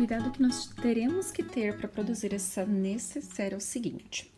cuidado que nós teremos que ter para produzir essa necessaire é o seguinte.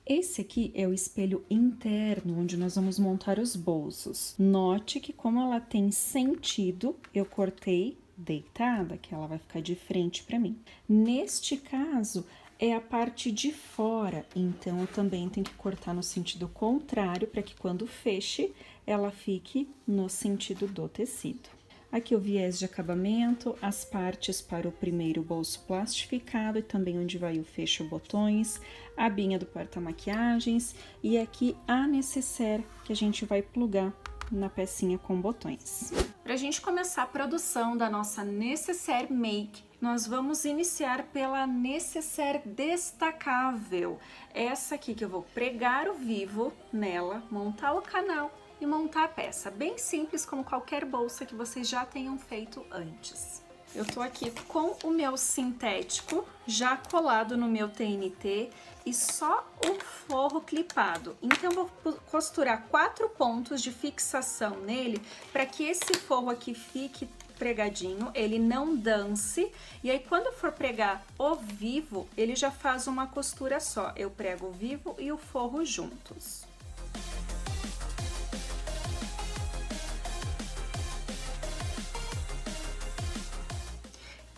Esse aqui é o espelho interno, onde nós vamos montar os bolsos. Note que como ela tem sentido, eu cortei deitada, que ela vai ficar de frente para mim. Neste caso, é a parte de fora, então eu também tenho que cortar no sentido contrário, para que quando feche, ela fique no sentido do tecido. Aqui o viés de acabamento, as partes para o primeiro bolso plastificado e também onde vai o fecho botões, a abinha do porta-maquiagens e aqui a necessaire que a gente vai plugar na pecinha com botões. Para a gente começar a produção da nossa necessaire make, nós vamos iniciar pela necessaire destacável. Essa aqui que eu vou pregar o vivo nela, montar o canal e montar a peça, bem simples como qualquer bolsa que vocês já tenham feito antes. Eu tô aqui com o meu sintético já colado no meu TNT e só o forro clipado. Então eu vou costurar 4 pontos de fixação nele para que esse forro aqui fique pregadinho, ele não dance, e aí quando eu for pregar o vivo, ele já faz uma costura só. Eu prego o vivo e o forro juntos.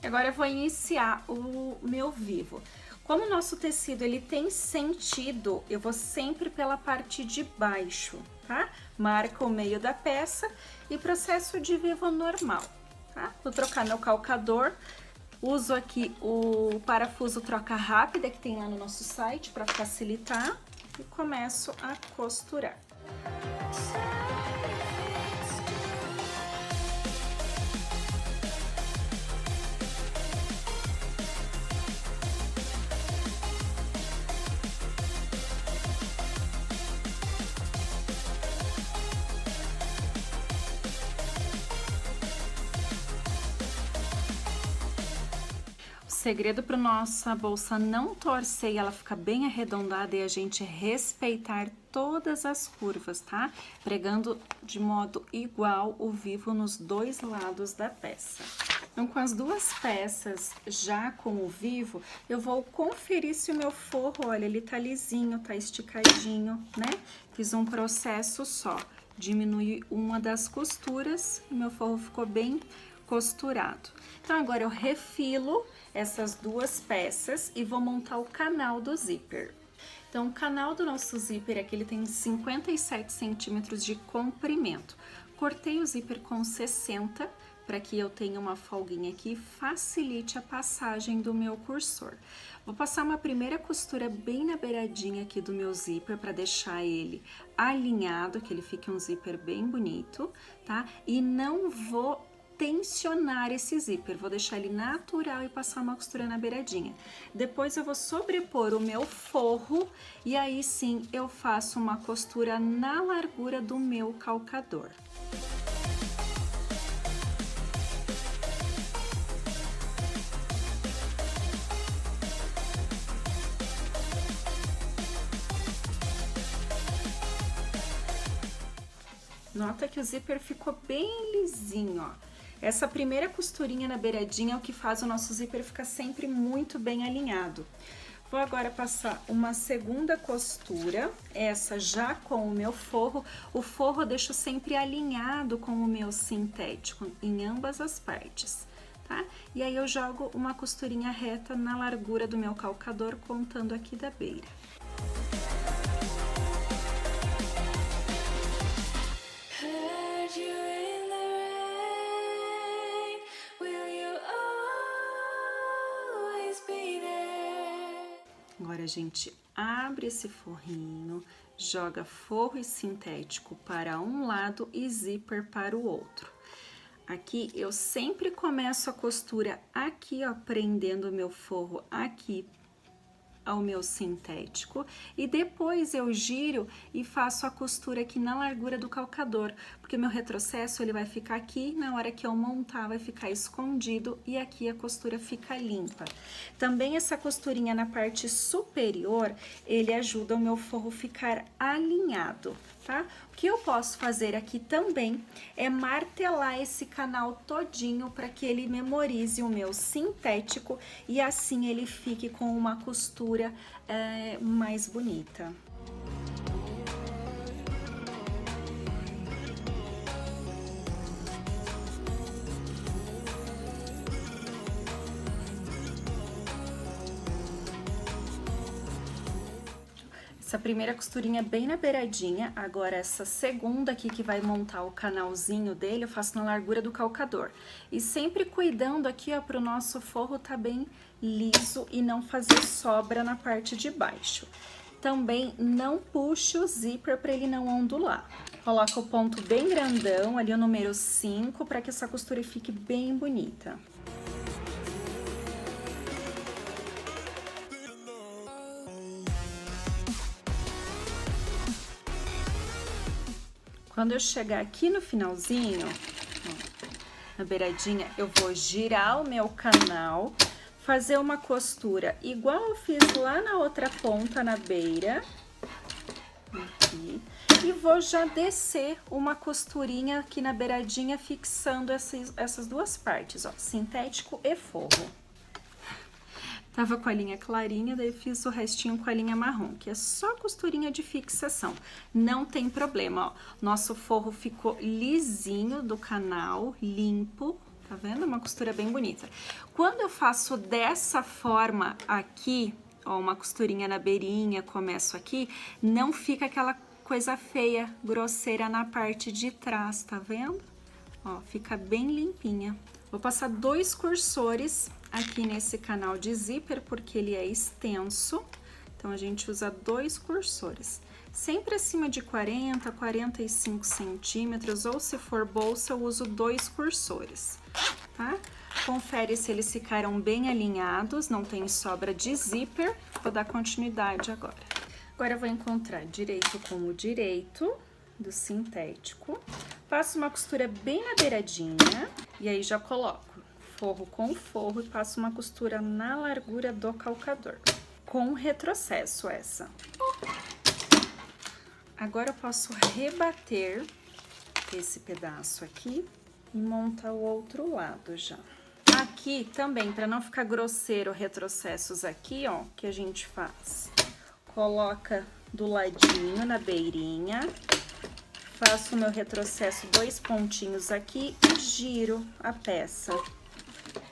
Agora eu vou iniciar o meu vivo. Como o nosso tecido ele tem sentido, eu vou sempre pela parte de baixo, tá? Marca o meio da peça e processo de vivo normal, tá? Vou trocar meu calcador, uso aqui o parafuso troca rápida que tem lá no nosso site para facilitar e começo a costurar. O segredo para nossa bolsa não torcer e ela ficar bem arredondada é a gente respeitar todas as curvas, tá? Pregando de modo igual o vivo nos dois lados da peça. Então, com as duas peças já com o vivo, eu vou conferir se o meu forro, olha, ele tá lisinho, tá esticadinho, né? Fiz um processo só, diminui uma das costuras e meu forro ficou bem costurado. Então, agora eu refilo essas duas peças e vou montar o canal do zíper. Então, o canal do nosso zíper aqui, ele tem 57 centímetros de comprimento. Cortei o zíper com 60 para que eu tenha uma folguinha aqui e facilite a passagem do meu cursor. Vou passar uma primeira costura bem na beiradinha aqui do meu zíper para deixar ele alinhado, que ele fique um zíper bem bonito, tá? E não vou tensionar esse zíper, vou deixar ele natural e passar uma costura na beiradinha. Depois eu vou sobrepor o meu forro e aí sim eu faço uma costura na largura do meu calcador. Nota que o zíper ficou bem lisinho, ó. Essa primeira costurinha na beiradinha é o que faz o nosso zíper ficar sempre muito bem alinhado. Vou agora passar uma segunda costura, essa já com o meu forro. O forro eu deixo sempre alinhado com o meu sintético em ambas as partes, tá? E aí eu jogo uma costurinha reta na largura do meu calcador, contando aqui da beira. Agora a gente abre esse forrinho, joga forro e sintético para um lado e zíper para o outro. Aqui eu sempre começo a costura aqui, ó, prendendo o meu forro aqui ao meu sintético e depois eu giro e faço a costura aqui na largura do calcador, porque meu retrocesso ele vai ficar aqui, na hora que eu montar vai ficar escondido e aqui a costura fica limpa. Também essa costurinha na parte superior, ele ajuda o meu forro ficar alinhado, tá? O que eu posso fazer aqui também é martelar esse canal todinho para que ele memorize o meu sintético e assim ele fique com uma costura mais bonita. Essa primeira costurinha bem na beiradinha, agora essa segunda aqui que vai montar o canalzinho dele, eu faço na largura do calcador. E sempre cuidando aqui, ó, pro nosso forro tá bem liso e não fazer sobra na parte de baixo. Também não puxe o zíper para ele não ondular. Coloca o ponto bem grandão, ali o número 5, para que essa costura fique bem bonita. Quando eu chegar aqui no finalzinho, ó, na beiradinha, eu vou girar o meu canal, fazer uma costura igual eu fiz lá na outra ponta, na beira, aqui, e vou já descer uma costurinha aqui na beiradinha, fixando essas duas partes, ó, sintético e forro. Tava com a linha clarinha, daí fiz o restinho com a linha marrom, que é só costurinha de fixação. Não tem problema, ó. Nosso forro ficou lisinho do canal, limpo, tá vendo? Uma costura bem bonita. Quando eu faço dessa forma aqui, ó, uma costurinha na beirinha, começo aqui, não fica aquela coisa feia, grosseira na parte de trás, tá vendo? Ó, fica bem limpinha. Vou passar 2 cursores aqui nesse canal de zíper, porque ele é extenso, então a gente usa 2 cursores. Sempre acima de 40, 45 centímetros, ou se for bolsa, eu uso 2 cursores, tá? Confere se eles ficaram bem alinhados, não tem sobra de zíper. Vou dar continuidade agora. Agora eu vou encontrar direito com o direito do sintético, passo uma costura bem na beiradinha e aí já coloco forro com forro e passo uma costura na largura do calcador, com retrocesso essa. Agora eu posso rebater esse pedaço aqui e montar o outro lado já. Aqui também, para não ficar grosseiro retrocessos aqui, ó, que a gente faz? Coloca do ladinho na beirinha, faço o meu retrocesso 2 pontinhos aqui e giro a peça.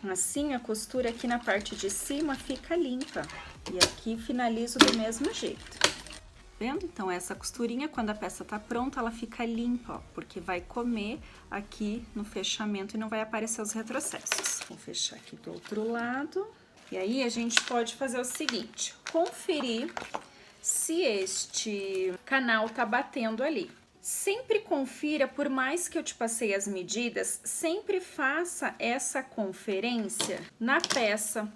Assim, a costura aqui na parte de cima fica limpa. E aqui finalizo do mesmo jeito. Vendo? Então, essa costurinha, quando a peça tá pronta, ela fica limpa, ó, porque vai comer aqui no fechamento e não vai aparecer os retrocessos. Vou fechar aqui do outro lado. E aí, a gente pode fazer o seguinte, conferir se este canal tá batendo ali. Sempre confira, por mais que eu te passei as medidas, sempre faça essa conferência na peça,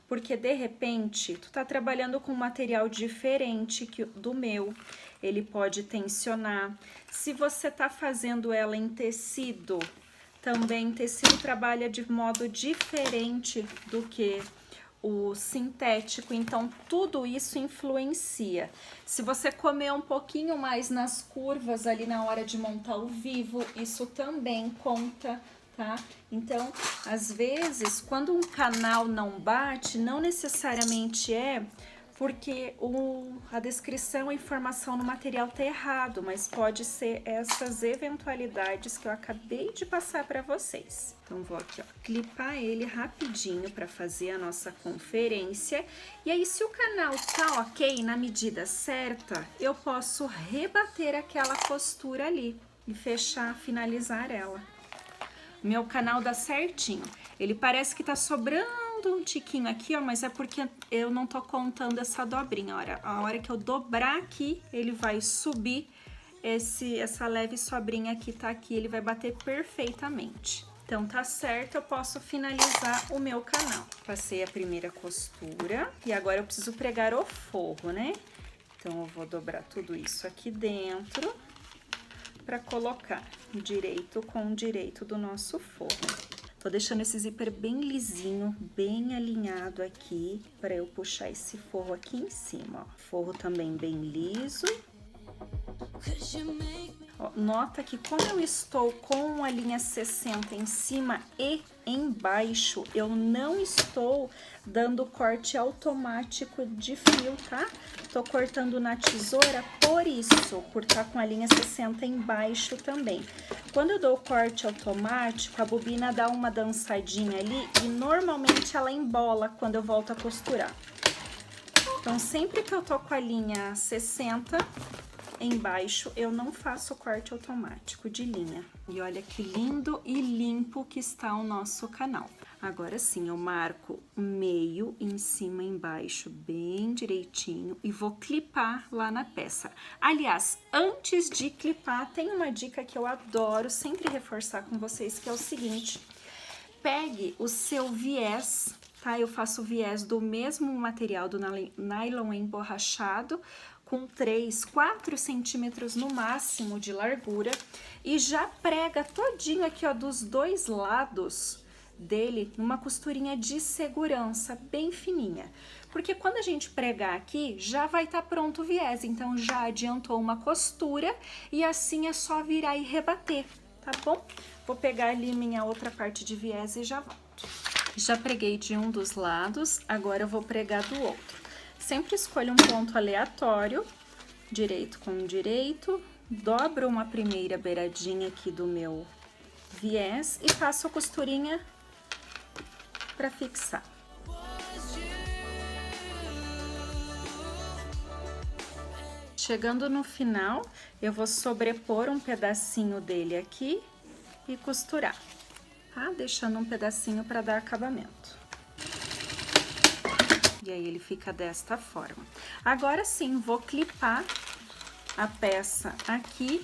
porque de repente tu tá trabalhando com um material diferente do meu, ele pode tensionar. Se você tá fazendo ela em tecido, também tecido trabalha de modo diferente do que o sintético, então tudo isso influencia. Se você comer um pouquinho mais nas curvas ali na hora de montar o vivo, isso também conta, tá? Então, às vezes, quando um canal não bate, não necessariamente é porque a descrição, a informação no material tá errado, mas pode ser essas eventualidades que eu acabei de passar para vocês. Então, vou aqui, ó, clipar ele rapidinho para fazer a nossa conferência. E aí, se o canal tá ok, na medida certa, eu posso rebater aquela costura ali e fechar, finalizar ela. Meu canal dá certinho. Ele parece que tá sobrando um tiquinho aqui, ó, mas é porque eu não tô contando essa dobrinha. Olha, a hora que eu dobrar aqui, ele vai subir essa leve sobrinha que tá aqui, ele vai bater perfeitamente. Então, tá certo, eu posso finalizar o meu canal. Passei a primeira costura e agora eu preciso pregar o forro, né? Então, eu vou dobrar tudo isso aqui dentro para colocar direito com direito do nosso forro. Tô deixando esse zíper bem lisinho, bem alinhado aqui, para eu puxar esse forro aqui em cima, ó. Forro também bem liso. Ó, nota que como eu estou com a linha 60 em cima e embaixo, eu não estou dando corte automático de fio, tá? Tô cortando na tesoura por isso, por estar com a linha 60 embaixo também. Quando eu dou corte automático, a bobina dá uma dançadinha ali e normalmente ela embola quando eu volto a costurar. Então, sempre que eu tô com a linha 60 embaixo, eu não faço corte automático de linha. E olha que lindo e limpo que está o nosso canal. Agora sim, eu marco meio em cima e embaixo, bem direitinho, e vou clipar lá na peça. Aliás, antes de clipar, tem uma dica que eu adoro sempre reforçar com vocês, que é o seguinte: pegue o seu viés, tá? Eu faço o viés do mesmo material do nylon emborrachado, com 3, 4 centímetros no máximo de largura, e já prega todinho aqui, ó, dos dois lados dele, numa costurinha de segurança, bem fininha. Porque quando a gente pregar aqui, já vai estar pronto o viés, então já adiantou uma costura, e assim é só virar e rebater, tá bom? Vou pegar ali minha outra parte de viés e já volto. Já preguei de um dos lados, agora eu vou pregar do outro. Sempre escolho um ponto aleatório, direito com direito, dobro uma primeira beiradinha aqui do meu viés e passo a costurinha para fixar. Chegando no final, eu vou sobrepor um pedacinho dele aqui e costurar, tá? Deixando um pedacinho para dar acabamento. E aí ele fica desta forma. Agora sim, vou clipar a peça aqui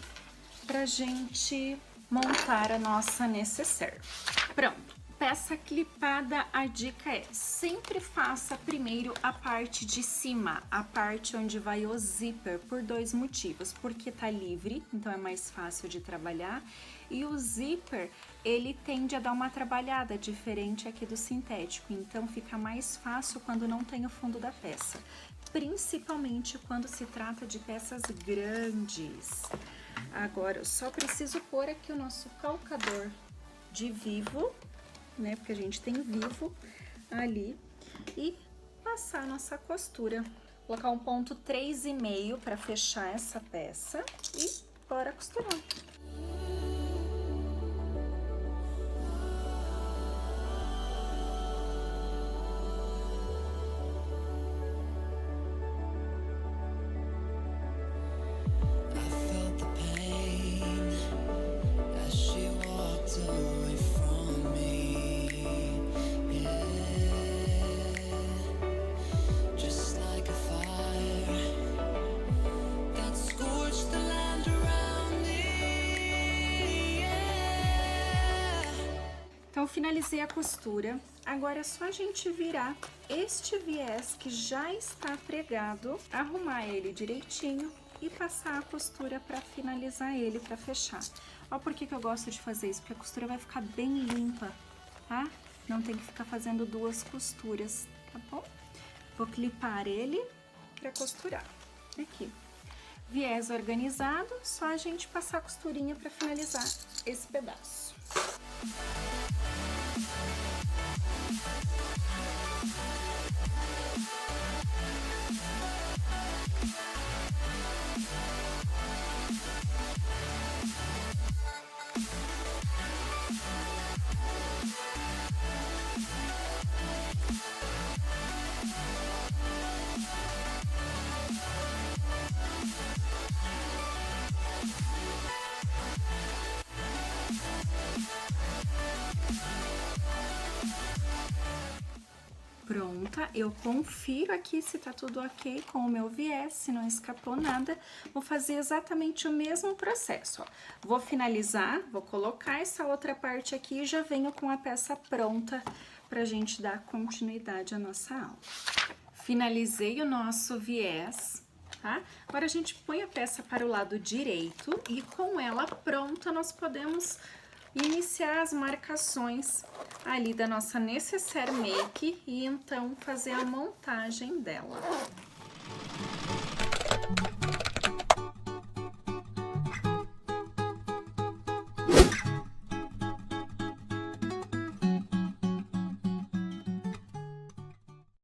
pra gente montar a nossa nécessaire. Pronto, peça clipada, a dica é: sempre faça primeiro a parte de cima, a parte onde vai o zíper, por dois motivos. Porque tá livre, então é mais fácil de trabalhar, e o zíper, ele tende a dar uma trabalhada diferente aqui do sintético, então fica mais fácil quando não tem o fundo da peça, principalmente quando se trata de peças grandes. Agora, eu só preciso pôr aqui o nosso calcador de vivo, né, porque a gente tem vivo ali, e passar a nossa costura. Colocar um ponto 3,5 para fechar essa peça e bora costurar. Então, finalizei a costura, agora é só a gente virar este viés que já está pregado, arrumar ele direitinho e passar a costura para finalizar ele, para fechar. Ó, por que eu gosto de fazer isso? Porque a costura vai ficar bem limpa, tá? Não tem que ficar fazendo duas costuras, tá bom? Vou clipar ele para costurar. Aqui, viés organizado, só a gente passar a costurinha para finalizar esse pedaço. Pronta, eu confiro aqui se tá tudo ok com o meu viés, se não escapou nada. Vou fazer exatamente o mesmo processo, ó. Vou finalizar, vou colocar essa outra parte aqui e já venho com a peça pronta pra gente dar continuidade à nossa aula. Finalizei o nosso viés, tá? Agora a gente põe a peça para o lado direito e com ela pronta nós podemos iniciar as marcações ali da nossa nécessaire make e então fazer a montagem dela.